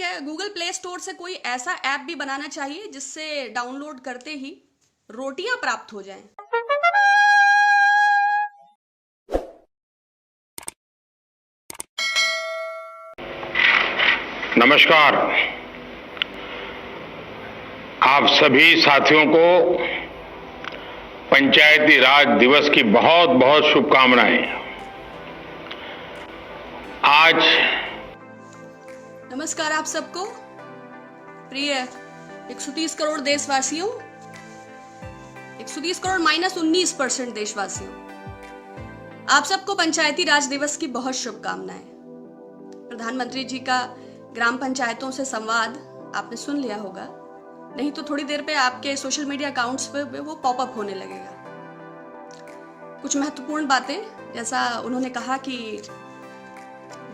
है, Google play store से कोई ऐसा ऐप भी बनाना चाहिए जिससे डाउनलोड करते ही रोटियां प्राप्त हो जाएं। नमस्कार। आप सभी साथियों को पंचायती राज दिवस की बहुत बहुत शुभकामनाएं। आज नमस्कार आप सबको, प्रिय 130 करोड़ देशवासियों, 130 करोड़ माइनस 19% देशवासियों, आप सबको पंचायती राज दिवस की बहुत शुभकामनाएं। प्रधानमंत्री जी का ग्राम पंचायतों से संवाद आपने सुन लिया होगा, नहीं तो थोड़ी देर पे आपके सोशल मीडिया अकाउंट्स पे वो पॉपअप होने लगेगा। कुछ महत्वपूर्ण बातें, जैसा उन्होंने कहा कि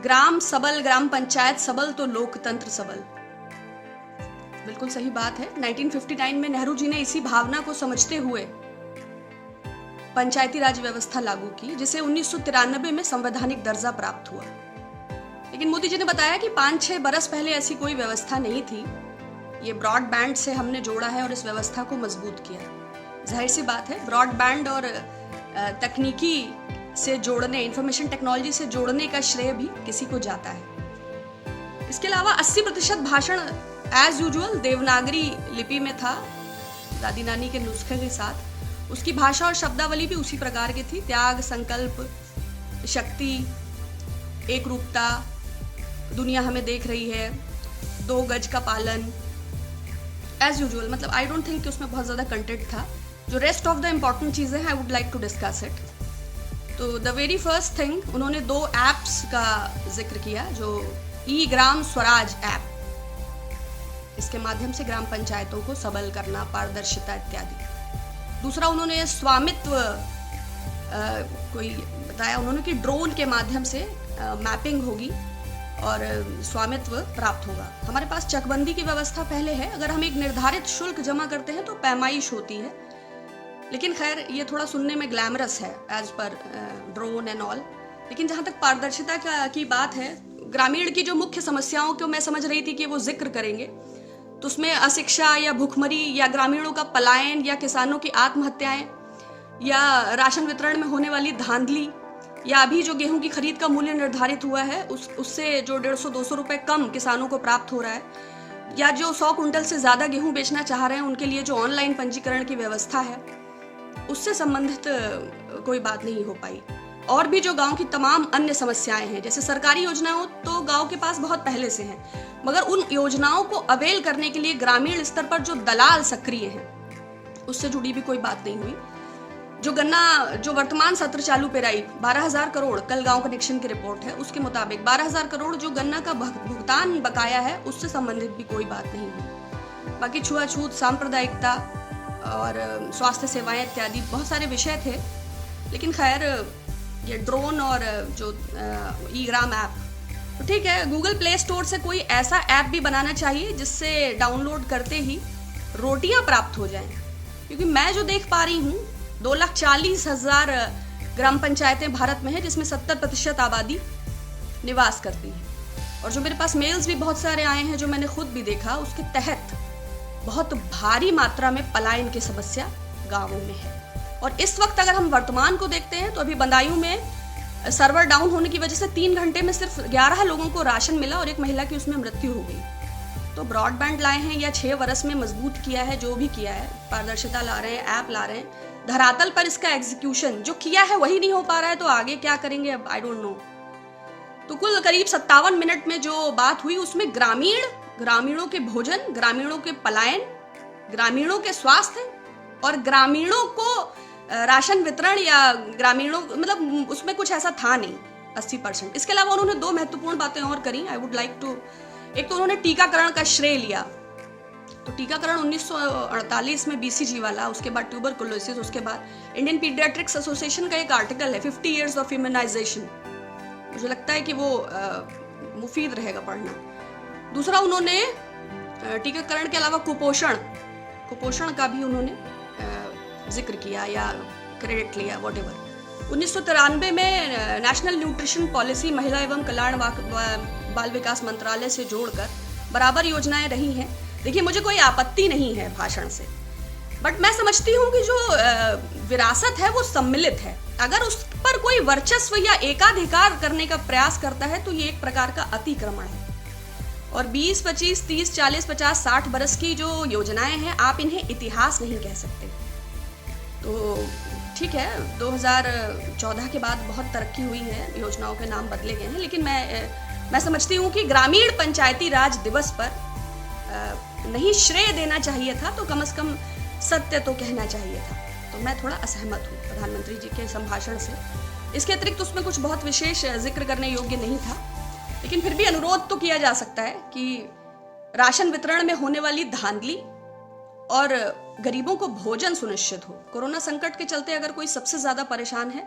ग्राम सबल, ग्राम पंचायत सबल तो लोकतंत्र सबल। बिल्कुल सही बात है। 1959 में नेहरू जी ने इसी भावना को समझते हुए पंचायती राज व्यवस्था लागू की, जिसे 1993 में संवैधानिक दर्जा प्राप्त हुआ। लेकिन मोदी जी ने बताया कि 5-6 बरस पहले ऐसी कोई व्यवस्था नहीं थी। ये ब्रॉडबैंड से हमने जोड़ा है और इस व्यवस्था को मजबूत किया। जाहिर सी बात है, ब्रॉडबैंड और तकनीकी से जोड़ने, इंफॉर्मेशन टेक्नोलॉजी से जोड़ने का श्रेय भी किसी को जाता है। इसके अलावा 80% भाषण एज यूजुअल देवनागरी लिपि में था, दादी नानी के नुस्खे के साथ। उसकी भाषा और शब्दावली भी उसी प्रकार की थी। त्याग, संकल्प, शक्ति, एक रूपता, दुनिया हमें देख रही है, 2 गज का पालन, एज यूजुअल। मतलब आई डोंट थिंक कि उसमें बहुत ज्यादा कंटेंट था। जो रेस्ट ऑफ द इम्पोर्टेंट चीजें हैं, I would like to discuss it. तो द वेरी फर्स्ट थिंग, उन्होंने 2 ऐप्स का जिक्र किया, जो ई ग्राम स्वराज ऐप, इसके माध्यम से ग्राम पंचायतों को सबल करना, पारदर्शिता इत्यादि। दूसरा, उन्होंने स्वामित्व कोई बताया उन्होंने कि ड्रोन के माध्यम से मैपिंग होगी और स्वामित्व प्राप्त होगा। हमारे पास चकबंदी की व्यवस्था पहले है। अगर हम एक निर्धारित शुल्क जमा करते हैं तो पैमाइश होती है, लेकिन खैर ये थोड़ा सुनने में ग्लैमरस है as per drone and all. लेकिन जहाँ तक पारदर्शिता की बात है, ग्रामीण की जो मुख्य समस्याओं को मैं समझ रही थी कि वो जिक्र करेंगे, तो उसमें अशिक्षा या भूखमरी या ग्रामीणों का पलायन या किसानों की आत्महत्याएं या राशन वितरण में होने वाली धांधली, या अभी जो गेहूं की खरीद का मूल्य निर्धारित हुआ है उससे जो 150-200 रुपए कम किसानों को प्राप्त हो रहा है, या जो 100 कुंटल से ज्यादा गेहूं बेचना चाह रहे हैं उनके लिए जो ऑनलाइन पंजीकरण की व्यवस्था है, उससे संबंधित कोई बात नहीं हो पाई। और भी जो गांव की तमाम अन्य समस्याएं हैं, जैसे सरकारी योजनाओं तो गांव के पास बहुत पहले से हैं, मगर उन योजनाओं को अवेल करने के लिए ग्रामीण स्तर पर जो दलाल सक्रिय हैं, उससे जुड़ी भी कोई बात नहीं हुई। जो वर्तमान सत्र चालू पेराई 12,000 करोड़, कल गांव कनेक्शन की रिपोर्ट है, उसके मुताबिक 12,000 करोड़ जो गन्ना का भुगतान बकाया है, उससे संबंधित भी कोई बात नहीं हुई। बाकी छुआछूत, सांप्रदायिकता और स्वास्थ्य सेवाएं इत्यादि बहुत सारे विषय थे। लेकिन खैर, ये ड्रोन और जो ई ग्राम ऐप, तो ठीक है, गूगल प्ले स्टोर से कोई ऐसा ऐप भी बनाना चाहिए जिससे डाउनलोड करते ही रोटियां प्राप्त हो जाएं। क्योंकि मैं जो देख पा रही हूँ, 2,40,000 ग्राम पंचायतें भारत में है, जिसमें 70% आबादी निवास करती है। और जो मेरे पास मेल्स भी बहुत सारे आए हैं, जो मैंने खुद भी देखा, उसके तहत बहुत भारी मात्रा में पलायन की समस्या गांवों में है। और इस वक्त अगर हम वर्तमान को देखते हैं, तो अभी बदायूं में सर्वर डाउन होने की वजह से 3 घंटे में सिर्फ 11 लोगों को राशन मिला और एक महिला की उसमें मृत्यु हो गई। तो ब्रॉडबैंड लाए हैं या 6 वर्ष में मजबूत किया है, जो भी किया है, पारदर्शिता ला रहे हैं, ऐप ला रहे हैं, धरातल पर इसका एग्जीक्यूशन जो किया है वही नहीं हो पा रहा है, तो आगे क्या करेंगे अब आई डोंट नो। तो कुल करीब 57 मिनट में जो बात हुई, उसमें ग्रामीणों के भोजन, ग्रामीणों के पलायन, ग्रामीणों के स्वास्थ्य और ग्रामीणों को राशन वितरण, या ग्रामीणों, मतलब उसमें कुछ ऐसा था नहीं 80%। इसके अलावा उन्होंने 2 महत्वपूर्ण बातें और करी। आई वुड लाइक टू, एक तो उन्होंने टीकाकरण का श्रेय लिया। तो टीकाकरण 1948 में BCG वाला, उसके बाद ट्यूबरकुलोसिस, उसके बाद इंडियन पीडियाट्रिक्स एसोसिएशन का एक आर्टिकल है 50 years ऑफ इम्यूनाइजेशन, मुझे लगता है कि वो मुफीद रहेगा पढ़ना। दूसरा, उन्होंने टीकाकरण के अलावा कुपोषण का भी उन्होंने जिक्र किया या क्रेडिट लिया, व्हाटएवर। 1993 में नेशनल न्यूट्रिशन पॉलिसी महिला एवं कल्याण बाल विकास मंत्रालय से जोड़कर बराबर योजनाएं रही हैं। देखिए, मुझे कोई आपत्ति नहीं है भाषण से, बट मैं समझती हूँ कि जो विरासत है वो सम्मिलित है। अगर उस पर कोई वर्चस्व या एकाधिकार करने का प्रयास करता है तो ये एक प्रकार का अतिक्रमण है। और 20, 25, 30, 40, 50, 60 बरस की जो योजनाएं हैं, आप इन्हें इतिहास नहीं कह सकते। तो ठीक है, 2014 के बाद बहुत तरक्की हुई है, योजनाओं के नाम बदले गए हैं, लेकिन मैं समझती हूँ कि ग्रामीण पंचायती राज दिवस पर नहीं श्रेय देना चाहिए था, तो कम से कम सत्य तो कहना चाहिए था। तो मैं थोड़ा असहमत हूँ प्रधानमंत्री जी के संभाषण से। इसके अतिरिक्त उसमें कुछ बहुत विशेष जिक्र करने योग्य नहीं था, लेकिन फिर भी अनुरोध तो किया जा सकता है कि राशन वितरण में होने वाली धांधली और गरीबों को भोजन सुनिश्चित हो। कोरोना संकट के चलते अगर कोई सबसे ज्यादा परेशान है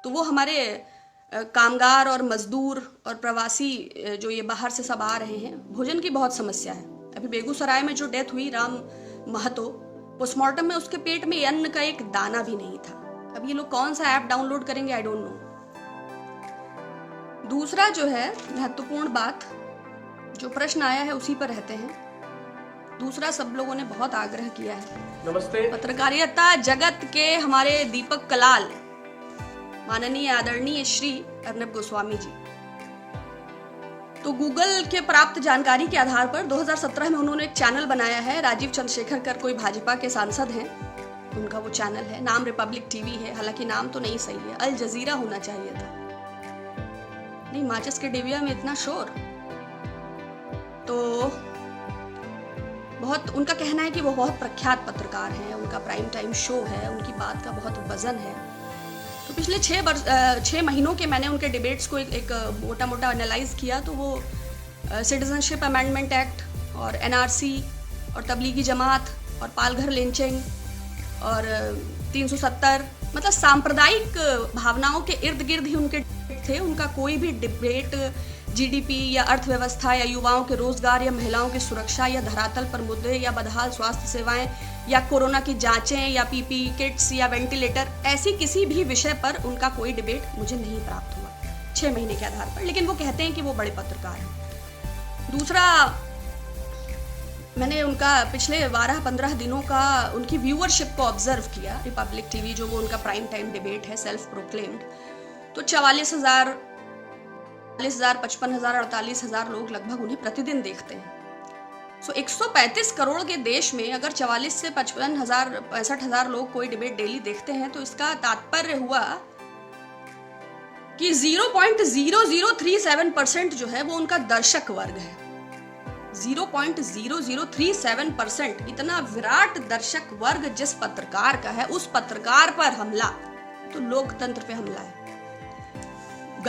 तो वो हमारे कामगार और मजदूर और प्रवासी जो ये बाहर से सब आ रहे हैं। भोजन की बहुत समस्या है। अभी बेगूसराय में जो डेथ हुई राम महतो, पोस्टमार्टम में उसके पेट में अन्न का एक दाना भी नहीं था। अब ये लोग कौन सा ऐप डाउनलोड करेंगे, आई डोंट नो। दूसरा जो है महत्वपूर्ण बात, जो प्रश्न आया है उसी पर रहते हैं। दूसरा, सब लोगों ने बहुत आग्रह किया है। नमस्ते। पत्रकारिता जगत के हमारे दीपक कलाल, माननीय आदरणीय श्री अर्नब गोस्वामी जी, तो गूगल के प्राप्त जानकारी के आधार पर 2017 में उन्होंने एक चैनल बनाया है। राजीव चंद्रशेखर कर कोई भाजपा के सांसद हैं, उनका वो चैनल है, नाम रिपब्लिक टीवी है, हालांकि नाम तो नहीं सही है, अल जजीरा होना चाहिए था। नहीं, माचिस के डिबिया में इतना शोर। तो बहुत उनका कहना है कि वो बहुत प्रख्यात पत्रकार हैं, उनका प्राइम टाइम शो है, उनकी बात का बहुत वजन है। तो पिछले 6 महीनों के मैंने उनके डिबेट्स को एक मोटा मोटा एनालाइज किया, तो वो सिटीजनशिप अमेंडमेंट एक्ट और एनआरसी और तबलीगी जमात और पालघर लिंचिंग और 370, मतलब सांप्रदायिक भावनाओं के इर्द गिर्द ही उनके थे। उनका कोई भी डिबेट जीडीपी या अर्थव्यवस्था या युवाओं के रोजगार या महिलाओं की सुरक्षा या धरातल पर मुद्दे या बदहाल स्वास्थ्य सेवाएं या कोरोना की जांचें या पीपी किट्स या वेंटिलेटर, ऐसी किसी भी विषय पर उनका कोई डिबेट मुझे नहीं प्राप्त हुआ 6 महीने के आधार पर। लेकिन वो कहते हैं कि वो बड़े पत्रकार हैं। दूसरा, मैंने उनका पिछले 12-15 दिनों का उनकी व्यूअरशिप को ऑब्जर्व किया, रिपब्लिक टीवी जो वो उनका प्राइम टाइम डिबेट है, सेल्फ प्रोक्लेम्ड, तो 44,000, 55,000, 48,000 लोग लगभग उन्हें प्रतिदिन देखते हैं। सो 135 करोड़ के देश में अगर 44 से 55,000, 65,000 लोग कोई डिबेट डेली देखते हैं, तो इसका तात्पर्य हुआ कि 0.0037% जो है वो उनका दर्शक वर्ग है। 0.0037%, इतना विराट दर्शक वर्ग जिस पत्रकार का है, उस पत्रकार पर हमला तो लोकतंत्र पे हमला है।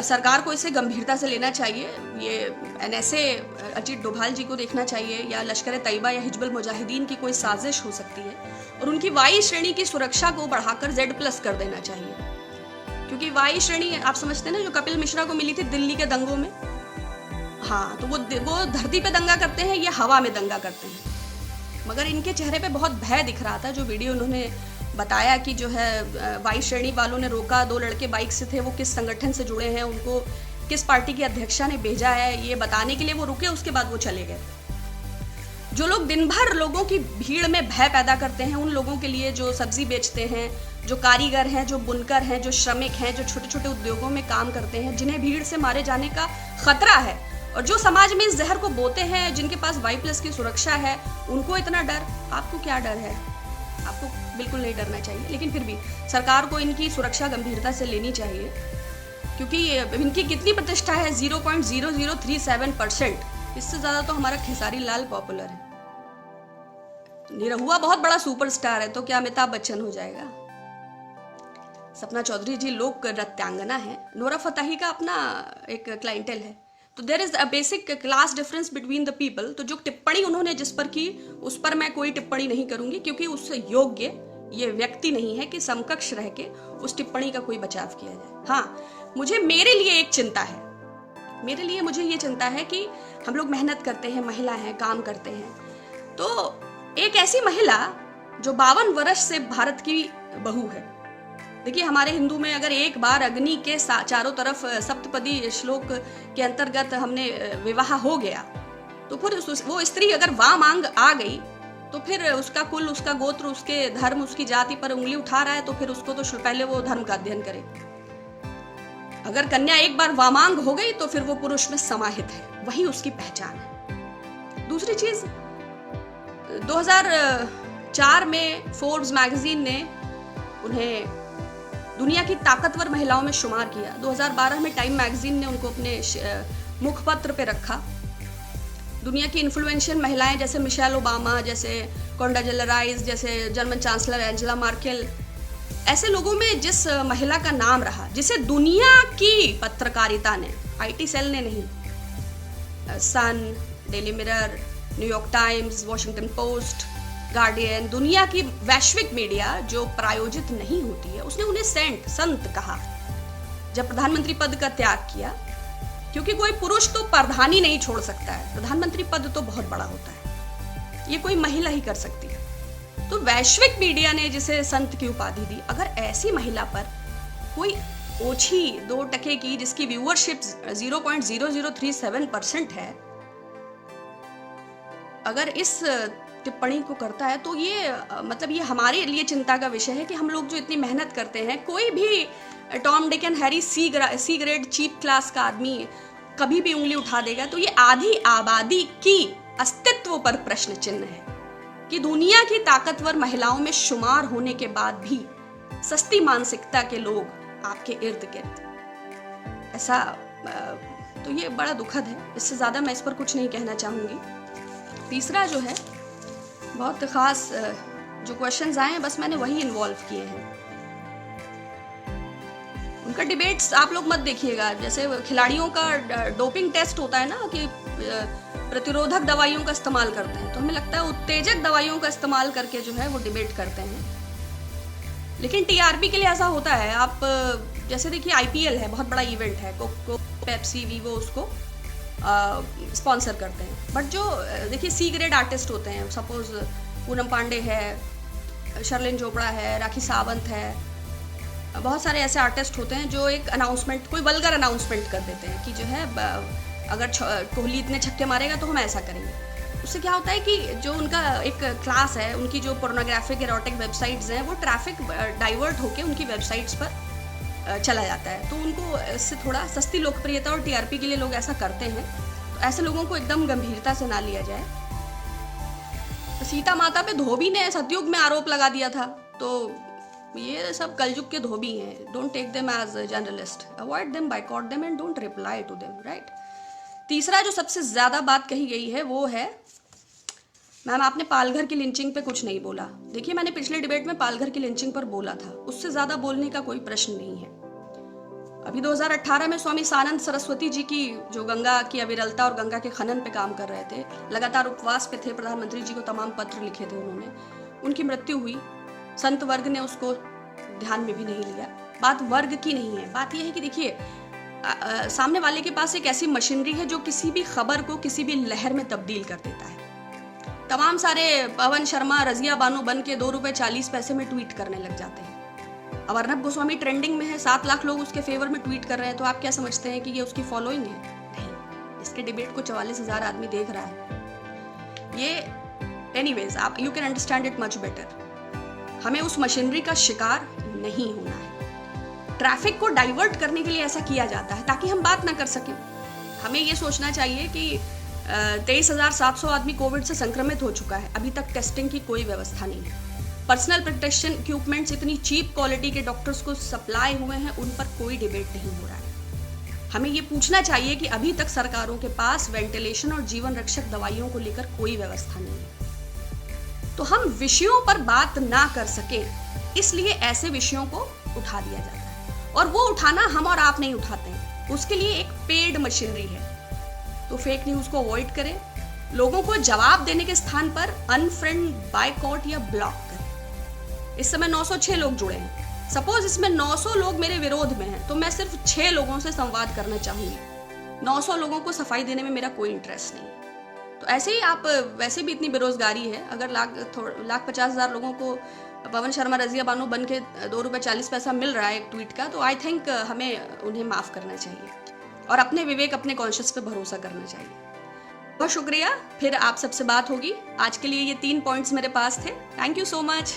सरकार को इसे गंभीरता से लेना चाहिए। ये एनएसए अजीत डोभाल जी को देखना चाहिए, या लश्कर तैयबा या हिजबुल मुजाहिदीन की कोई साजिश हो सकती है, और उनकी वाई श्रेणी की सुरक्षा को बढ़ाकर Z+ कर देना चाहिए। क्योंकि वाई श्रेणी आप समझते हैं ना, जो कपिल मिश्रा को मिली थी दिल्ली के दंगों में, हाँ, तो वो धरती पे दंगा करते हैं, ये हवा में दंगा करते हैं। मगर इनके चेहरे पे बहुत भय दिख रहा था। जो वीडियो उन्होंने बताया कि जो है वाई श्रेणी वालों ने रोका, 2 लड़के बाइक से थे, वो किस संगठन से जुड़े हैं, उनको किस पार्टी की अध्यक्षा ने भेजा है, ये बताने के लिए वो रुके, उसके बाद वो चले गए। जो लोग दिन भर लोगों की भीड़ में भय पैदा करते हैं, उन लोगों के लिए जो सब्जी बेचते हैं, जो कारीगर हैं, जो बुनकर हैं, जो श्रमिक हैं, जो छोटे छोटे उद्योगों में काम करते हैं, जिन्हें भीड़ से मारे जाने का खतरा है, और जो समाज में इस जहर को बोते हैं, जिनके पास Y+ की सुरक्षा है, उनको इतना डर। आपको क्या डर है? आपको बिल्कुल नहीं डरना चाहिए। लेकिन फिर भी सरकार को इनकी सुरक्षा गंभीरता से लेनी चाहिए, क्योंकि इनकी कितनी प्रतिष्ठा है, 0.0037%। इससे ज्यादा तो हमारा खेसारी लाल पॉपुलर है। निरहुआ बहुत बड़ा सुपरस्टार है, तो क्या अमिताभ बच्चन हो जाएगा? सपना चौधरी जी लोक नृत्यांगना है। नोरा फतेही का अपना एक क्लाइंटेल है। तो there is a basic class difference between the people. तो जो टिप्पणी उन्होंने जिस पर की, उस पर मैं कोई टिप्पणी नहीं करूंगी, क्योंकि उससे योग्य ये व्यक्ति नहीं है कि समकक्ष रह के उस टिप्पणी का कोई बचाव किया जाए। हाँ, मेरे लिए एक चिंता है। मुझे ये चिंता है कि हम लोग मेहनत करते हैं, महिला हैं, काम करते हैं, तो एक ऐसी महिला जो 52 वर्ष से भारत की बहू है। देखिए, हमारे हिंदू में अगर एक बार अग्नि के चारों तरफ सप्तपदी श्लोक के अंतर्गत हमने विवाह हो गया, तो फिर वो स्त्री अगर वामांग आ गई तो फिर उसका कुल, उसका गोत्र, उसके धर्म, उसकी जाति पर उंगली उठा रहा है तो फिर उसको तो पहले वो धर्म का अध्ययन करे। अगर कन्या एक बार वामांग हो गई तो फिर वो पुरुष में समाहित है, वही उसकी पहचान है। दूसरी चीज, 2004 में फोर्ब्स मैगजीन ने उन्हें दुनिया की ताकतवर महिलाओं में शुमार किया। 2012 में टाइम मैगजीन ने उनको अपने मुखपत्र पे रखा। दुनिया की इन्फ्लुएंशियल महिलाएं जैसे मिशेल ओबामा, जैसे कोंडाजेला राइस, जैसे जर्मन चांसलर एंजेला मार्केल, ऐसे लोगों में जिस महिला का नाम रहा, जिसे दुनिया की पत्रकारिता ने, आईटी सेल ने नहीं, Sun, Daily Mirror, New York Times, Washington Post, Guardian, दुनिया की वैश्विक मीडिया जो प्रायोजित नहीं होती है, उसने उन्हें संत कहा जब प्रधानमंत्री पद का त्याग किया। क्योंकि कोई पुरुष तो प्रधानी नहीं छोड़ सकता है, प्रधानमंत्री पद तो बहुत बड़ा होता है, ये कोई महिला ही कर सकती है। तो वैश्विक मीडिया ने जिसे संत की उपाधि दी, अगर ऐसी महिला पर कोई ओछी 2% की, जिसकी व्यूअरशिप 0.0037% है, अगर इस टिप्पणी को करता है तो ये मतलब ये हमारे लिए चिंता का विषय है कि हम लोग जो इतनी मेहनत करते हैं, कोई भी Tom Dick and Harry C grade cheap class का आदमी कभी भी उंगली उठा देगा तो ये आधी आबादी की अस्तित्व पर प्रश्न चिन्ह है कि दुनिया की ताकतवर महिलाओं में शुमार होने के बाद भी सस्ती मानसिकता के लोग आपके इर्द गिर्द, ऐसा तो ये बड़ा दुखद है। इससे ज्यादा मैं इस पर कुछ नहीं कहना चाहूंगी। तीसरा जो है, बहुत खास जो क्वेश्चंस आए हैं, बस मैंने वही इन्वॉल्व किए हैं। उनका डिबेट्स आप लोग मत देखिएगा। जैसे खिलाड़ियों का डोपिंग टेस्ट होता है ना कि प्रतिरोधक दवाइयों का इस्तेमाल करते हैं, तो हमें लगता है उत्तेजक दवाइयों का इस्तेमाल करके जो है वो डिबेट करते हैं। लेकिन टीआरपी के लिए ऐसा होता है। आप जैसे देखिए आईपीएल है, बहुत बड़ा इवेंट है, कोको, पेप्सी, वीवो उसको स्पॉन्सर करते हैं। बट जो देखिए सी ग्रेड आर्टिस्ट होते हैं, सपोज पूनम पांडे है, शर्लिन चोपड़ा है, राखी सावंत है, बहुत सारे ऐसे आर्टिस्ट होते हैं जो एक अनाउंसमेंट, कोई वल्गर अनाउंसमेंट कर देते हैं कि जो है अगर कोहली इतने छक्के मारेगा तो हम ऐसा करेंगे। उससे क्या होता है कि जो उनका एक क्लास है, उनकी जो पोर्नोग्राफिक एरोटिक वेबसाइट्स हैं, वो ट्रैफिक डाइवर्ट होकर उनकी वेबसाइट्स पर चला जाता है। तो उनको इससे थोड़ा सस्ती लोकप्रियता और टीआरपी के लिए लोग ऐसा करते हैं। तो ऐसे लोगों को एकदम गंभीरता से ना लिया जाए। तो सीता माता पे धोबी ने सतयुग में आरोप लगा दिया था, तो ये सब कलयुग के धोबी हैं। Don't take them as journalist, avoid them, boycott them and don't reply to them, right. तीसरा जो सबसे ज्यादा बात कही गई है वो है, मैम आपने पालघर की लिंचिंग पे कुछ नहीं बोला। देखिए मैंने पिछले डिबेट में पालघर की लिंचिंग पर बोला था, उससे ज्यादा बोलने का कोई प्रश्न नहीं है। अभी 2018 में स्वामी सानंद सरस्वती जी की जो गंगा की अविरलता और गंगा के खनन पे काम कर रहे थे, लगातार उपवास पे थे, प्रधानमंत्री जी को तमाम पत्र लिखे थे उन्होंने, उनकी मृत्यु हुई। संत वर्ग ने उसको ध्यान में भी नहीं लिया। बात वर्ग की नहीं है, बात यह है कि देखिए सामने वाले के पास एक ऐसी मशीनरी है जो किसी भी खबर को किसी भी लहर में तब्दील कर देता है। तमाम सारे पवन शर्मा, रजिया बानो बन के 2 रुपए 40 पैसे में ट्वीट करने लग जाते हैं। अब अर्नब गोस्वामी ट्रेंडिंग में है, 7 लाख लोग उसके फेवर में ट्वीट कर रहे हैं, तो आप क्या समझते हैं कि ये उसकी फॉलोइंग है? नहीं, इसके डिबेट को 44,000 आदमी देख रहा है। ये एनीवेज, आप you can understand it much better. हमें उस मशीनरी का शिकार नहीं होना है। ट्रैफिक को डाइवर्ट करने के लिए ऐसा किया जाता है ताकि हम बात ना कर सकें। हमें ये सोचना चाहिए कि 23,700 आदमी कोविड से संक्रमित हो चुका है, अभी तक टेस्टिंग की कोई व्यवस्था नहीं है। पर्सनल प्रोटेक्शन इक्विपमेंट्स इतनी चीप क्वालिटी के डॉक्टर्स को सप्लाई हुए हैं, उन पर कोई डिबेट नहीं हो रहा है। हमें ये पूछना चाहिए कि अभी तक सरकारों के पास वेंटिलेशन और जीवन रक्षक दवाइयों को लेकर कोई व्यवस्था नहीं है। तो हम विषयों पर बात ना कर सके, इसलिए ऐसे विषयों को उठा दिया जाता है। और वो उठाना हम और आप नहीं उठाते हैं, उसके लिए एक पेड मशीनरी है। तो फेक न्यूज को अवॉइड करें, लोगों को जवाब देने के स्थान पर अनफ्रेंड, बायकॉट या ब्लॉक करें। इस समय 906 लोग जुड़े हैं। सपोज इसमें 900 लोग मेरे विरोध में हैं, तो मैं सिर्फ 6 लोगों से संवाद करना चाहूंगी। 900 लोगों को सफाई देने में मेरा कोई इंटरेस्ट नहीं है। तो ऐसे ही आप, वैसे भी इतनी बेरोजगारी है, अगर लाख 50,000 लोगों को पवन शर्मा, रजिया बानो बन के 2 रुपए 40 पैसा मिल रहा है एक ट्वीट का, तो आई थिंक हमें उन्हें माफ करना चाहिए और अपने विवेक, अपने कॉन्शियस पे भरोसा करना चाहिए। बहुत शुक्रिया, फिर आप सबसे बात होगी। आज के लिए ये 3 पॉइंट्स मेरे पास थे। Thank you so much.